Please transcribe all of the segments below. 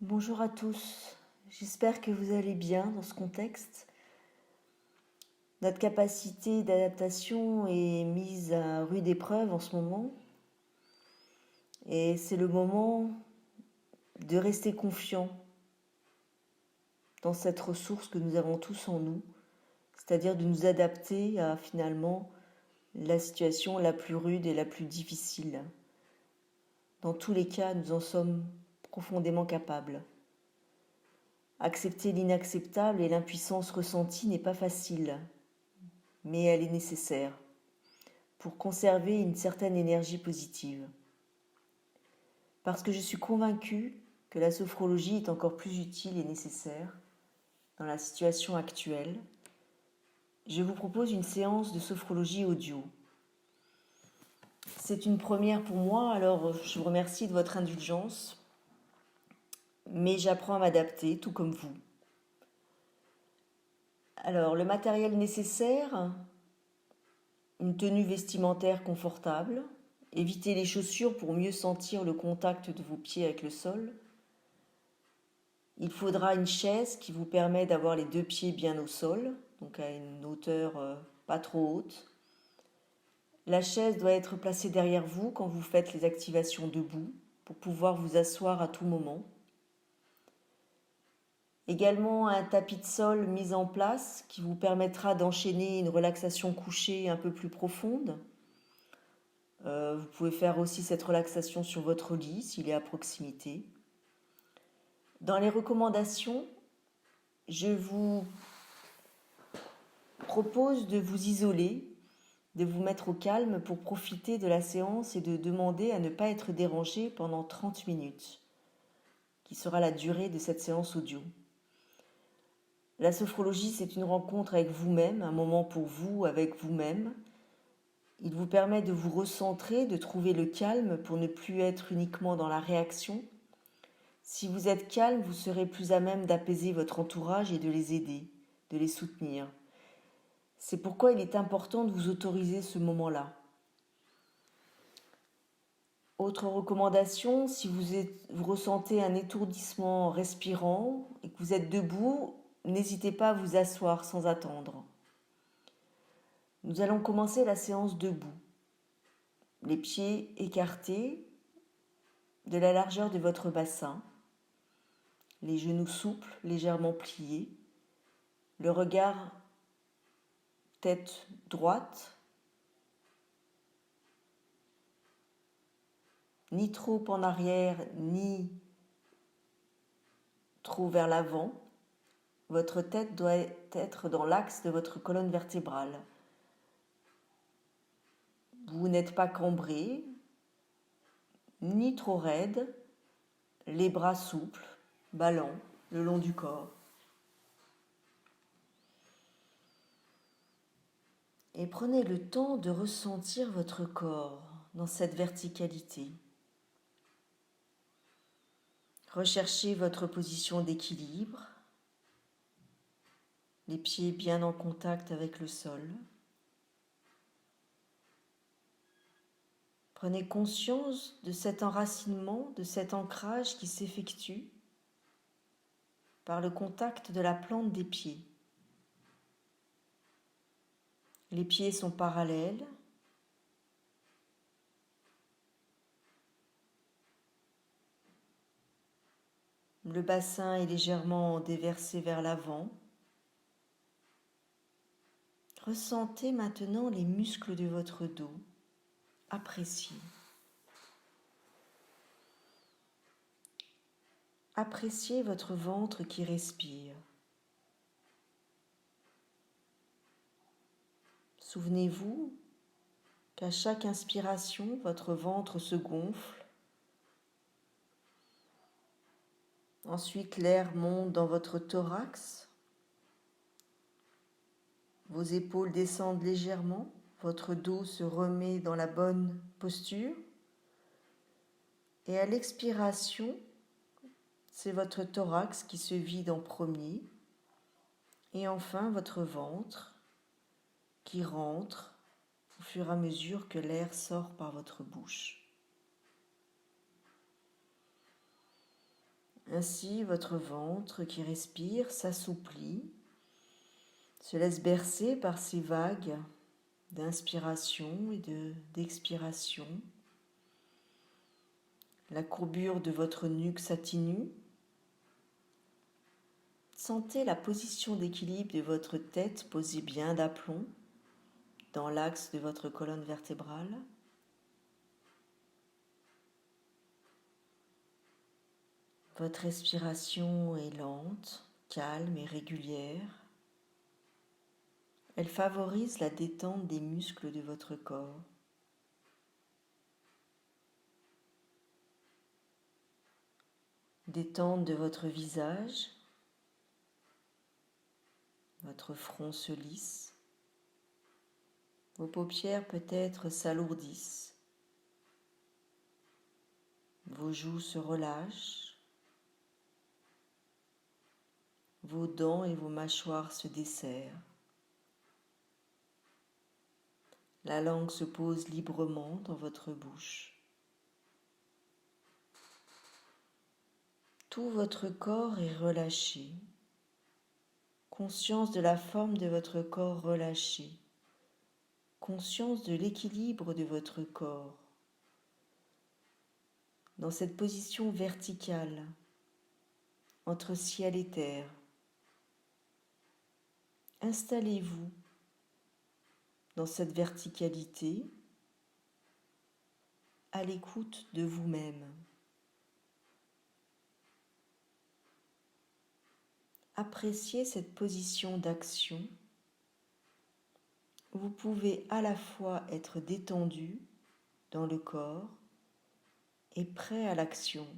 Bonjour à tous, j'espère que vous allez bien dans ce contexte. Notre capacité d'adaptation est mise à rude épreuve en ce moment et c'est le moment de rester confiant dans cette ressource que nous avons tous en nous, c'est-à-dire de nous adapter à finalement la situation la plus rude et la plus difficile. Dans tous les cas, nous en sommes profondément capables. Accepter l'inacceptable et l'impuissance ressentie n'est pas facile, mais elle est nécessaire pour conserver une certaine énergie positive. Parce que je suis convaincue que la sophrologie est encore plus utile et nécessaire dans la situation actuelle, je vous propose une séance de sophrologie audio. C'est une première pour moi, alors je vous remercie de votre indulgence, mais j'apprends à m'adapter, tout comme vous. Alors, le matériel nécessaire, une tenue vestimentaire confortable, évitez les chaussures pour mieux sentir le contact de vos pieds avec le sol. Il faudra une chaise qui vous permet d'avoir les deux pieds bien au sol, donc à une hauteur pas trop haute. La chaise doit être placée derrière vous quand vous faites les activations debout pour pouvoir vous asseoir à tout moment. Également un tapis de sol mis en place qui vous permettra d'enchaîner une relaxation couchée un peu plus profonde. Vous pouvez faire aussi cette relaxation sur votre lit s'il est à proximité. Dans les recommandations, je vous propose de vous isoler, de vous mettre au calme pour profiter de la séance et de demander à ne pas être dérangé pendant 30 minutes, qui sera la durée de cette séance audio. La sophrologie, c'est une rencontre avec vous-même, un moment pour vous, avec vous-même. Il vous permet de vous recentrer, de trouver le calme pour ne plus être uniquement dans la réaction. Si vous êtes calme, vous serez plus à même d'apaiser votre entourage et de les aider, de les soutenir. C'est pourquoi il est important de vous autoriser ce moment-là. Autre recommandation, si vous ressentez un étourdissement en respirant et que vous êtes debout, n'hésitez pas à vous asseoir sans attendre. Nous allons commencer la séance debout. Les pieds écartés de la largeur de votre bassin, les genoux souples, légèrement pliés, le regard tête droite, ni trop en arrière, ni trop vers l'avant. Votre tête doit être dans l'axe de votre colonne vertébrale. Vous n'êtes pas cambré, ni trop raide, les bras souples, ballants le long du corps. Et prenez le temps de ressentir votre corps dans cette verticalité. Recherchez votre position d'équilibre, les pieds bien en contact avec le sol. Prenez conscience de cet enracinement, de cet ancrage qui s'effectue par le contact de la plante des pieds. Les pieds sont parallèles. Le bassin est légèrement déversé vers l'avant. Ressentez maintenant les muscles de votre dos. Appréciez. Appréciez votre ventre qui respire. Souvenez-vous qu'à chaque inspiration, votre ventre se gonfle. Ensuite, l'air monte dans votre thorax. Vos épaules descendent légèrement. Votre dos se remet dans la bonne posture. Et à l'expiration, c'est votre thorax qui se vide en premier. Et enfin, votre ventre qui rentre au fur et à mesure que l'air sort par votre bouche. Ainsi, votre ventre qui respire s'assouplit, se laisse bercer par ces vagues d'inspiration et d'expiration. La courbure de votre nuque s'atténue. Sentez la position d'équilibre de votre tête posée bien d'aplomb dans l'axe de votre colonne vertébrale. Votre respiration est lente, calme et régulière. Elle favorise la détente des muscles de votre corps. Détente de votre visage. Votre front se lisse. Vos paupières peut-être s'alourdissent. Vos joues se relâchent. Vos dents et vos mâchoires se desserrent. La langue se pose librement dans votre bouche. Tout votre corps est relâché. Conscience de la forme de votre corps relâché. Conscience de l'équilibre de votre corps. Dans cette position verticale, entre ciel et terre, installez-vous dans cette verticalité, à l'écoute de vous-même. Appréciez cette position d'action. Vous pouvez à la fois être détendu dans le corps et prêt à l'action.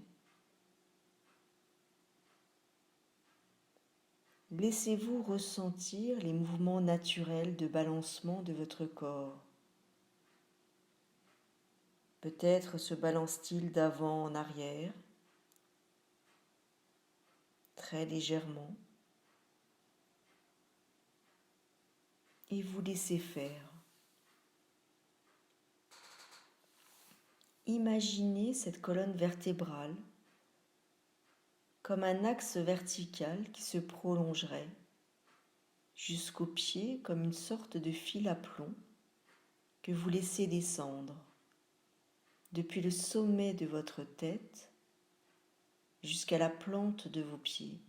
Laissez-vous ressentir les mouvements naturels de balancement de votre corps. Peut-être se balance-t-il d'avant en arrière, très légèrement, et vous laissez faire. Imaginez cette colonne vertébrale comme un axe vertical qui se prolongerait jusqu'aux pieds comme une sorte de fil à plomb que vous laissez descendre depuis le sommet de votre tête jusqu'à la plante de vos pieds.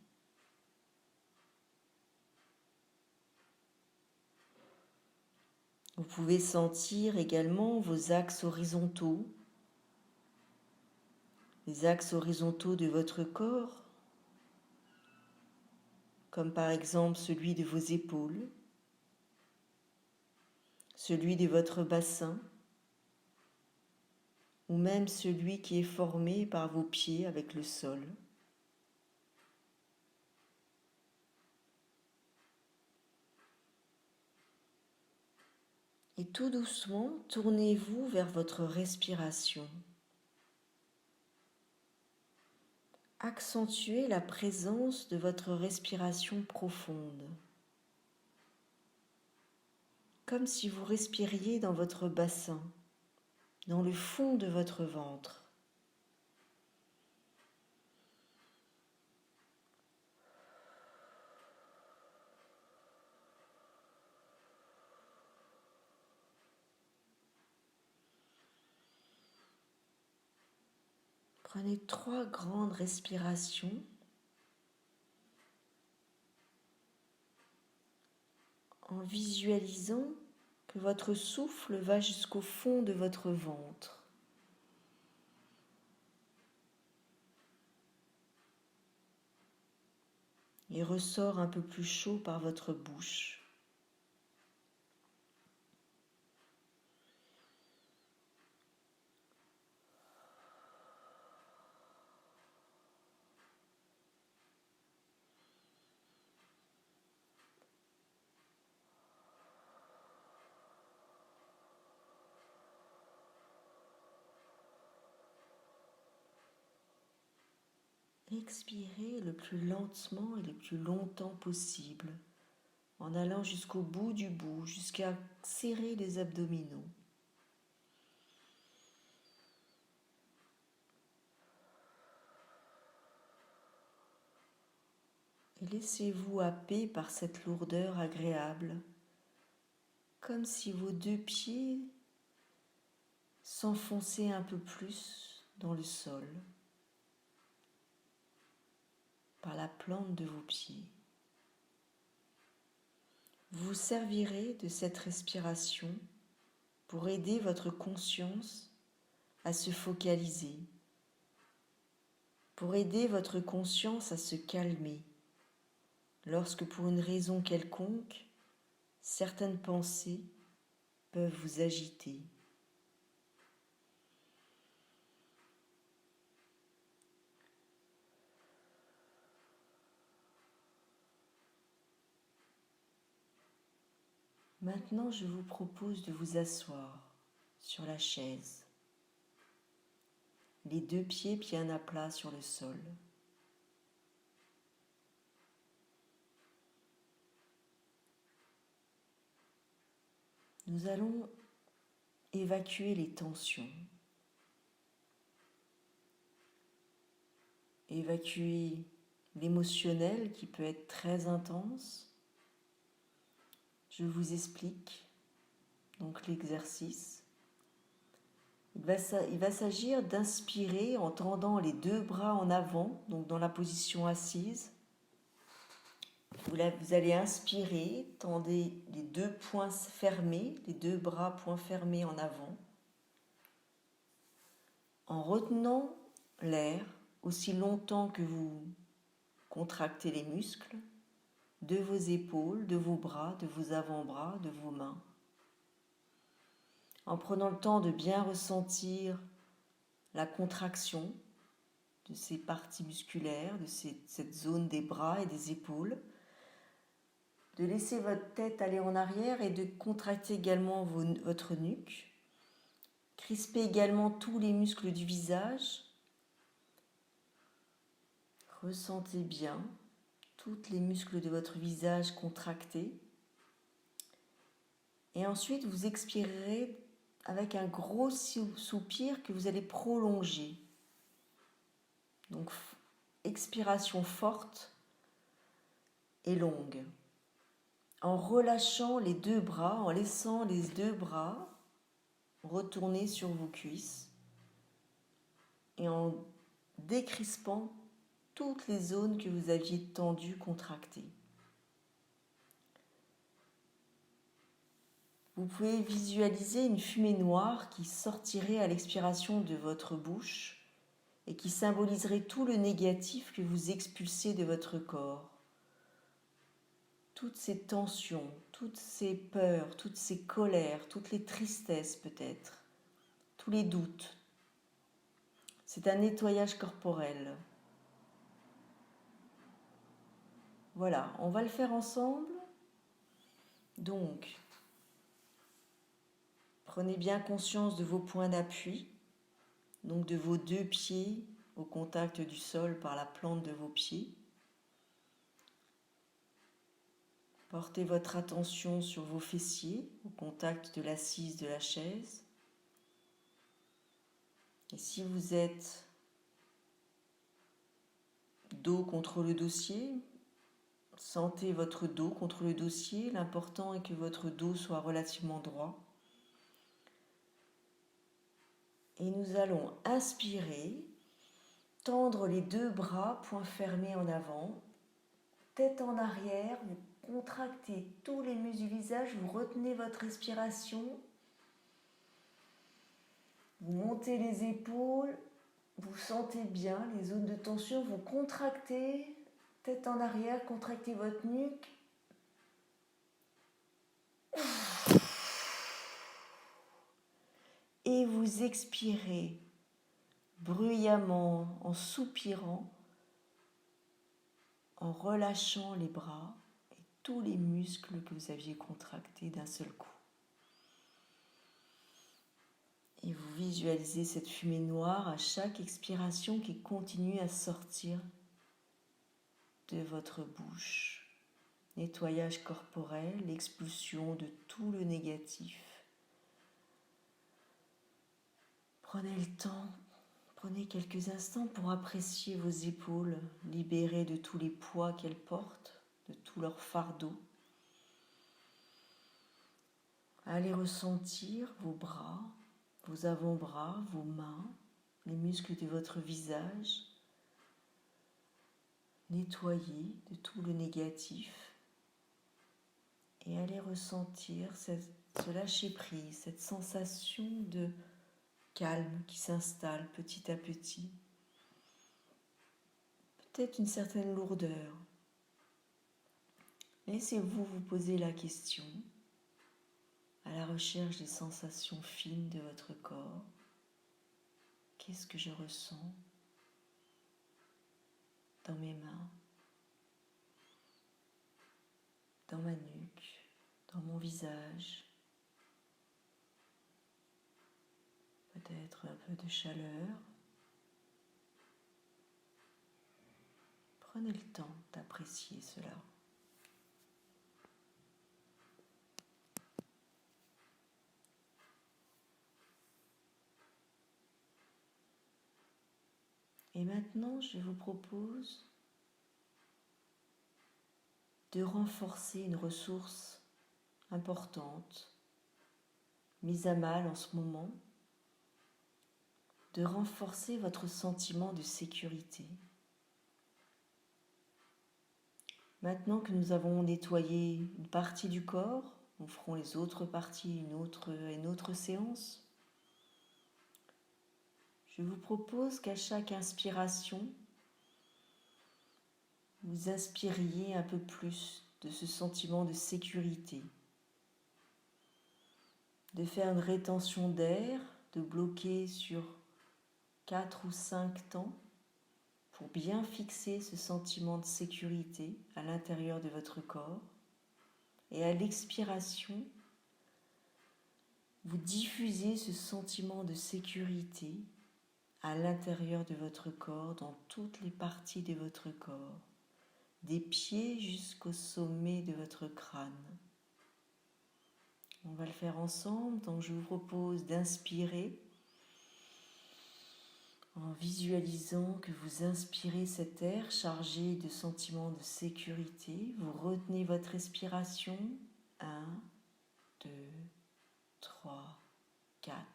Vous pouvez sentir également vos axes horizontaux, les axes horizontaux de votre corps, comme par exemple celui de vos épaules, celui de votre bassin, ou même celui qui est formé par vos pieds avec le sol. Et tout doucement, tournez-vous vers votre respiration. Accentuez la présence de votre respiration profonde, comme si vous respiriez dans votre bassin, dans le fond de votre ventre. Prenez 3 grandes respirations en visualisant que votre souffle va jusqu'au fond de votre ventre. Et ressort un peu plus chaud par votre bouche. Expirez le plus lentement et le plus longtemps possible, en allant jusqu'au bout du bout, jusqu'à serrer les abdominaux. Et laissez-vous happer par cette lourdeur agréable, comme si vos deux pieds s'enfonçaient un peu plus dans le sol, par la plante de vos pieds. Vous vous servirez de cette respiration pour aider votre conscience à se focaliser, pour aider votre conscience à se calmer lorsque pour une raison quelconque, certaines pensées peuvent vous agiter. Maintenant, je vous propose de vous asseoir sur la chaise, les deux pieds bien à plat sur le sol. Nous allons évacuer les tensions, évacuer l'émotionnel qui peut être très intense. Je vous explique donc l'exercice. Il va s'agir d'inspirer en tendant les deux bras en avant, donc dans la position assise. Vous allez inspirer, tendez les deux poings fermés, les deux bras poings fermés en avant, en retenant l'air aussi longtemps que vous contractez les muscles de vos épaules, de vos bras, de vos avant-bras, de vos mains. En prenant le temps de bien ressentir la contraction de ces parties musculaires, de cette zone des bras et des épaules, de laisser votre tête aller en arrière et de contracter également votre nuque. Crispez également tous les muscles du visage. Ressentez bien tous les muscles de votre visage contractés. Et ensuite, vous expirerez avec un gros soupir que vous allez prolonger. Donc, expiration forte et longue. En relâchant les deux bras, en laissant les deux bras retourner sur vos cuisses et en décrispant toutes les zones que vous aviez tendues, contractées. Vous pouvez visualiser une fumée noire qui sortirait à l'expiration de votre bouche et qui symboliserait tout le négatif que vous expulsez de votre corps. Toutes ces tensions, toutes ces peurs, toutes ces colères, toutes les tristesses peut-être, tous les doutes. C'est un nettoyage corporel. Voilà, on va le faire ensemble. Donc, prenez bien conscience de vos points d'appui, donc de vos deux pieds au contact du sol par la plante de vos pieds. Portez votre attention sur vos fessiers au contact de l'assise de la chaise. Et si vous êtes dos contre le dossier, sentez votre dos contre le dossier. L'important est que votre dos soit relativement droit. Et nous allons inspirer, tendre les deux bras, poings fermés en avant, tête en arrière, vous contractez tous les muscles du visage, vous retenez votre respiration, vous montez les épaules, vous sentez bien les zones de tension, vous contractez, tête en arrière, contractez votre nuque. Et vous expirez bruyamment en soupirant, en relâchant les bras et tous les muscles que vous aviez contractés d'un seul coup. Et vous visualisez cette fumée noire à chaque expiration qui continue à sortir de votre bouche. Nettoyage corporel, l'expulsion de tout le négatif. Prenez le temps, Prenez quelques instants pour apprécier vos épaules, libérées de tous les poids qu'elles portent, de tout leur fardeau. Allez ressentir vos bras, vos avant-bras, vos mains, les muscles de votre visage, nettoyés de tout le négatif. Et allez ressentir ce lâcher-prise, cette sensation de calme qui s'installe petit à petit. Peut-être une certaine lourdeur. Laissez-vous vous poser la question, à la recherche des sensations fines de votre corps. Qu'est-ce que je ressens dans mes mains, dans ma nuque, dans mon visage? Peut-être un peu de chaleur. Prenez le temps d'apprécier cela. Et maintenant, je vous propose de renforcer une ressource importante, mise à mal en ce moment, de renforcer votre sentiment de sécurité. Maintenant que nous avons nettoyé une partie du corps, nous ferons les autres parties une autre séance. Je vous propose qu'à chaque inspiration, vous inspiriez un peu plus de ce sentiment de sécurité, de faire une rétention d'air, de bloquer sur 4 ou 5 temps pour bien fixer ce sentiment de sécurité à l'intérieur de votre corps. Et à l'expiration, vous diffusez ce sentiment de sécurité à l'intérieur de votre corps, dans toutes les parties de votre corps, des pieds jusqu'au sommet de votre crâne. On va le faire ensemble, donc je vous propose d'inspirer en visualisant que vous inspirez cet air chargé de sentiments de sécurité. Vous retenez votre respiration. 1, 2, 3, 4.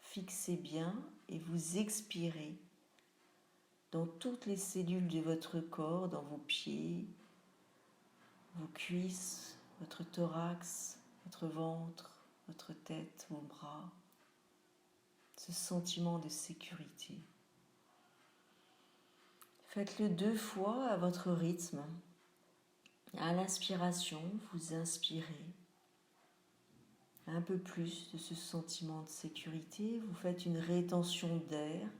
Fixez bien et vous expirez dans toutes les cellules de votre corps, dans vos pieds, vos cuisses, votre thorax, votre ventre, votre tête, vos bras. Ce sentiment de sécurité. Faites-le 2 fois à votre rythme. À l'inspiration, vous inspirez un peu plus de ce sentiment de sécurité. Vous faites une rétention d'air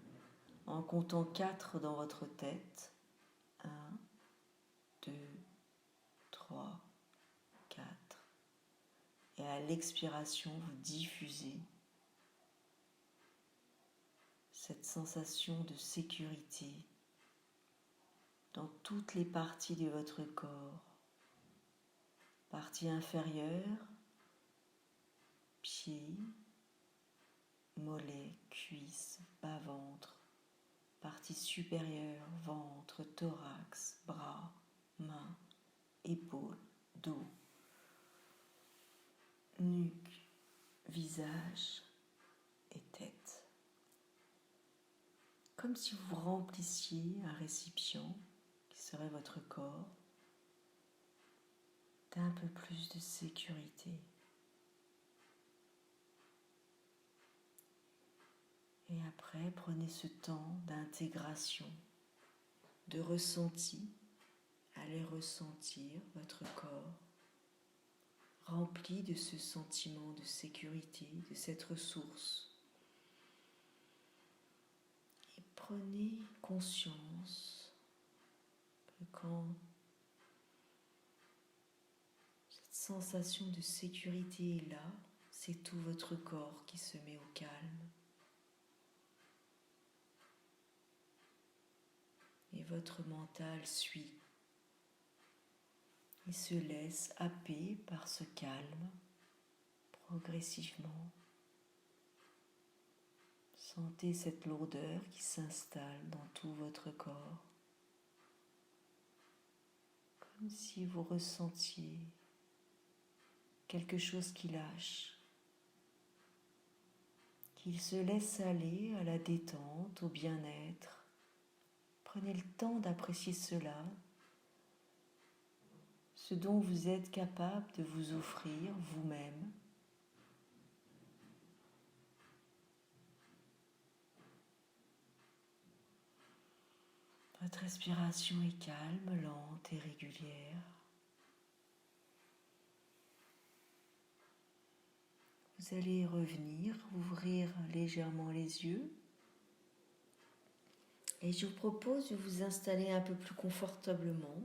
en comptant 4 dans votre tête. 1, 2, 3, 4. Et à l'expiration, vous diffusez cette sensation de sécurité dans toutes les parties de votre corps. Partie inférieure, pieds, mollets, cuisses, bas-ventre. Partie supérieure, ventre, thorax, bras, mains, épaules, dos, nuque, visage et tête. Comme si vous remplissiez un récipient qui serait votre corps d'un peu plus de sécurité. Et après, prenez ce temps d'intégration, de ressenti. Allez ressentir votre corps rempli de ce sentiment de sécurité, de cette ressource. Et prenez conscience que quand cette sensation de sécurité est là, c'est tout votre corps qui se met au calme. Et votre mental suit. Il se laisse happer par ce calme, progressivement, Sentez cette lourdeur qui s'installe dans tout votre corps, comme si vous ressentiez quelque chose qui lâche, qu'il se laisse aller à la détente, au bien-être. Prenez le temps d'apprécier cela, ce dont vous êtes capable de vous offrir vous-même. Votre respiration est calme, lente et régulière. Vous allez revenir, ouvrir légèrement les yeux. Et je vous propose de vous installer un peu plus confortablement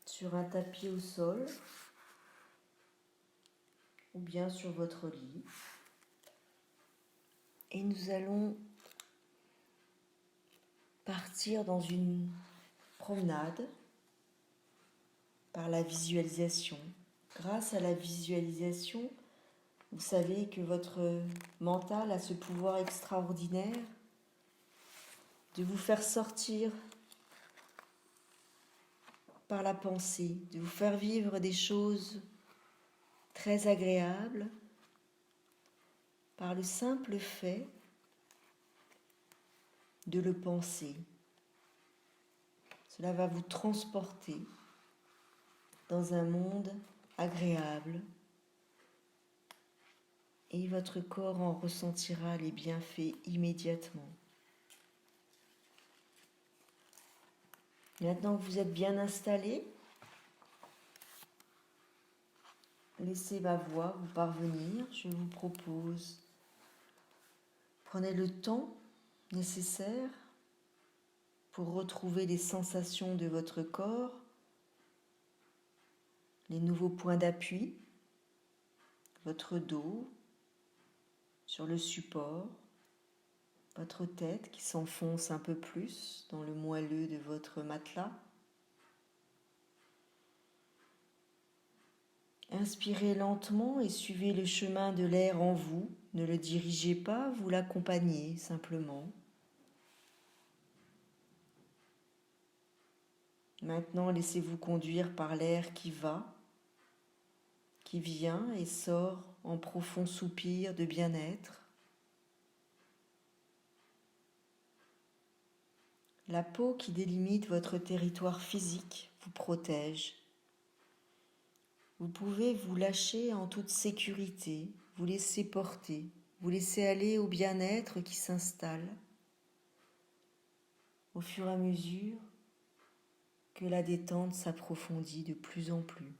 sur un tapis au sol ou bien sur votre lit. Et nous allons partir dans une promenade par la visualisation. Grâce à la visualisation, vous savez que votre mental a ce pouvoir extraordinaire de vous faire sortir par la pensée, de vous faire vivre des choses très agréables par le simple fait de le penser. Cela va vous transporter dans un monde agréable et votre corps en ressentira les bienfaits immédiatement. Maintenant que vous êtes bien installé, laissez ma voix vous parvenir. Je vous propose, prenez le temps nécessaire pour retrouver les sensations de votre corps, les nouveaux points d'appui, votre dos sur le support, votre tête qui s'enfonce un peu plus dans le moelleux de votre matelas. Inspirez lentement et suivez le chemin de l'air en vous. Ne le dirigez pas, vous l'accompagnez simplement. Maintenant, laissez-vous conduire par l'air qui va, qui vient et sort en profond soupir de bien-être. La peau qui délimite votre territoire physique vous protège. Vous pouvez vous lâcher en toute sécurité, vous laisser porter, vous laisser aller au bien-être qui s'installe au fur et à mesure que la détente s'approfondit de plus en plus.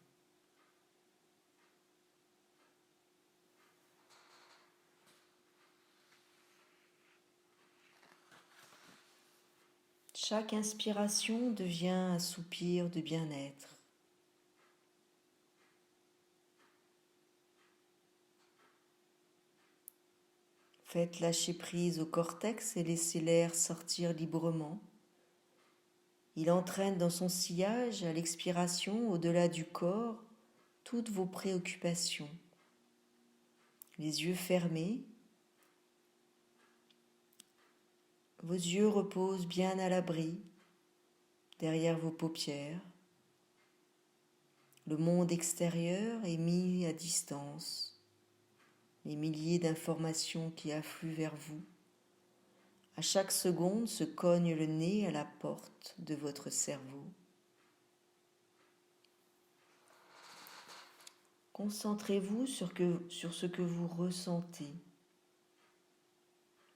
Chaque inspiration devient un soupir de bien-être. Faites lâcher prise au cortex et laissez l'air sortir librement. Il entraîne dans son sillage, à l'expiration, au-delà du corps, toutes vos préoccupations. Les yeux fermés, vos yeux reposent bien à l'abri, derrière vos paupières. Le monde extérieur est mis à distance. Les milliers d'informations qui affluent vers vous, à chaque seconde, se cognent le nez à la porte de votre cerveau. Concentrez-vous sur ce que vous ressentez.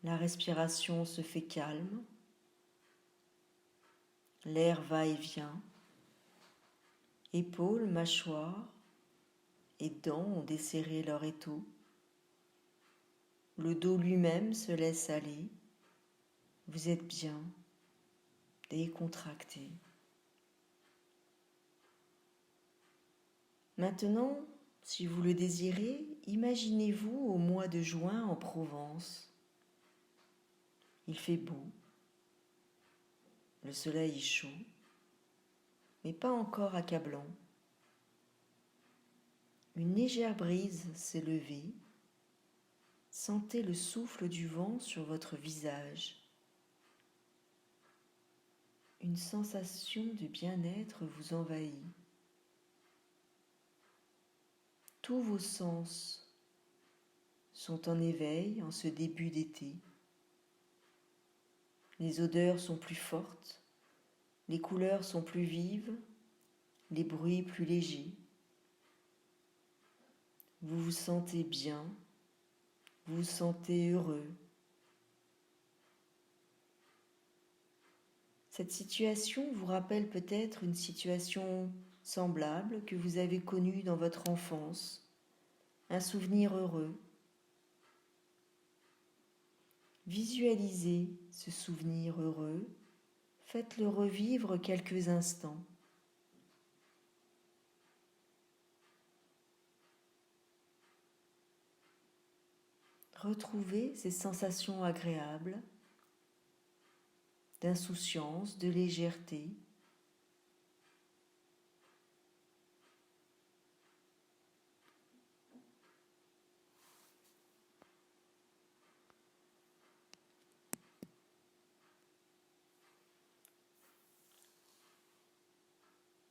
La respiration se fait calme, l'air va et vient, épaules, mâchoires et dents ont desserré leur étau. Le dos lui-même se laisse aller. Vous êtes bien, décontracté. Maintenant, si vous le désirez, imaginez-vous au mois de juin en Provence. Il fait beau, le soleil est chaud, mais pas encore accablant. Une légère brise s'est levée. Sentez le souffle du vent sur votre visage. Une sensation de bien-être vous envahit. Tous vos sens sont en éveil en ce début d'été. Les odeurs sont plus fortes, les couleurs sont plus vives, les bruits plus légers. Vous vous sentez bien, vous vous sentez heureux. Cette situation vous rappelle peut-être une situation semblable que vous avez connue dans votre enfance, un souvenir heureux. Visualisez ce souvenir heureux, faites-le revivre quelques instants. Retrouvez ces sensations agréables d'insouciance, de légèreté.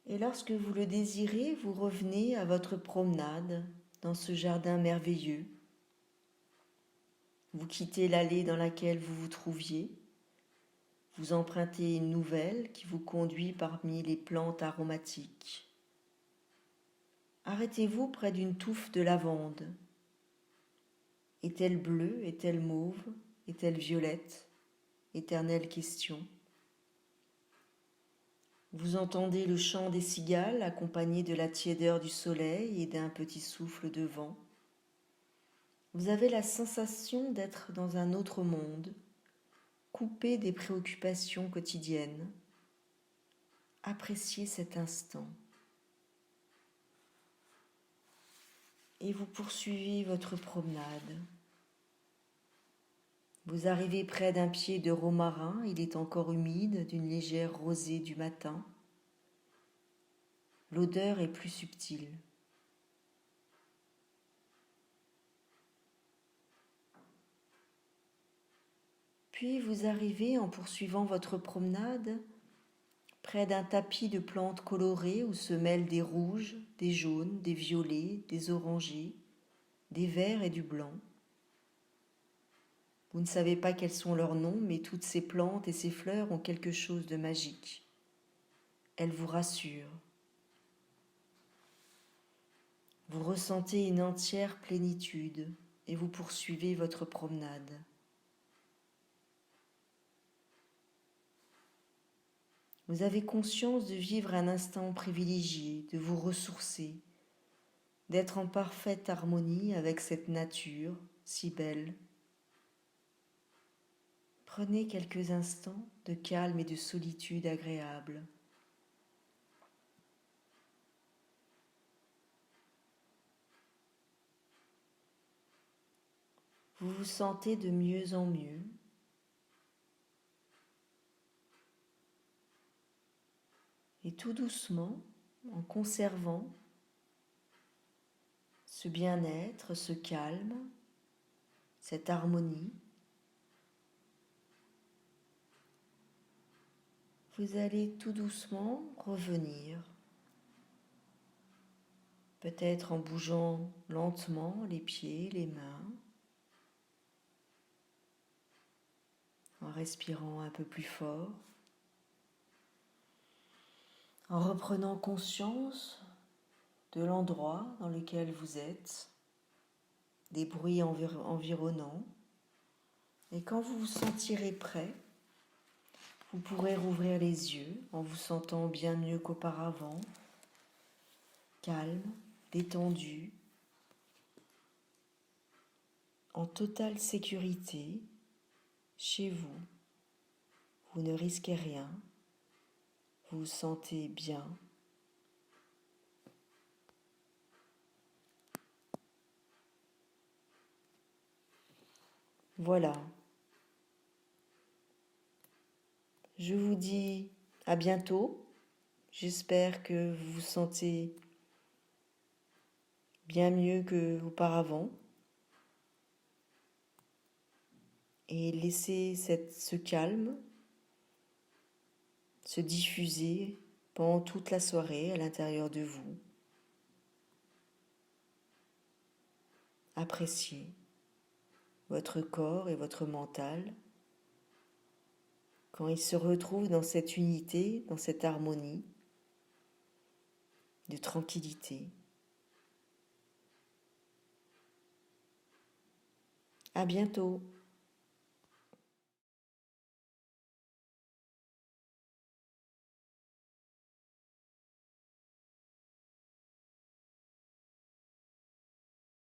Et lorsque vous le désirez, vous revenez à votre promenade dans ce jardin merveilleux. Vous quittez l'allée dans laquelle vous vous trouviez. Vous empruntez une nouvelle qui vous conduit parmi les plantes aromatiques. Arrêtez-vous près d'une touffe de lavande. Est-elle bleue? Est-elle mauve? Est-elle violette? Éternelle question. Vous entendez le chant des cigales accompagné de la tiédeur du soleil et d'un petit souffle de vent. Vous avez la sensation d'être dans un autre monde, coupé des préoccupations quotidiennes. Appréciez cet instant. Et vous poursuivez votre promenade. Vous arrivez près d'un pied de romarin, il est encore humide d'une légère rosée du matin. L'odeur est plus subtile. Puis vous arrivez, en poursuivant votre promenade, près d'un tapis de plantes colorées où se mêlent des rouges, des jaunes, des violets, des orangés, des verts et du blanc. Vous ne savez pas quels sont leurs noms, mais toutes ces plantes et ces fleurs ont quelque chose de magique. Elles vous rassurent. Vous ressentez une entière plénitude et vous poursuivez votre promenade. Vous avez conscience de vivre un instant privilégié, de vous ressourcer, d'être en parfaite harmonie avec cette nature si belle. Prenez quelques instants de calme et de solitude agréable. Vous vous sentez de mieux en mieux. Et tout doucement, en conservant ce bien-être, ce calme, cette harmonie, vous allez tout doucement revenir, peut-être en bougeant lentement les pieds, les mains, en respirant un peu plus fort, en reprenant conscience de l'endroit dans lequel vous êtes, des bruits environnants. Et quand vous vous sentirez prêt, vous pourrez rouvrir les yeux en vous sentant bien mieux qu'auparavant, calme, détendu, en totale sécurité, chez vous. Vous ne risquez rien, vous vous sentez bien. Voilà. Je vous dis à bientôt. J'espère que vous vous sentez bien mieux qu'auparavant. et laissez ce calme se diffuser pendant toute la soirée à l'intérieur de vous. Appréciez votre corps et votre mental quand ils se retrouvent dans cette unité, dans cette harmonie de tranquillité. À bientôt.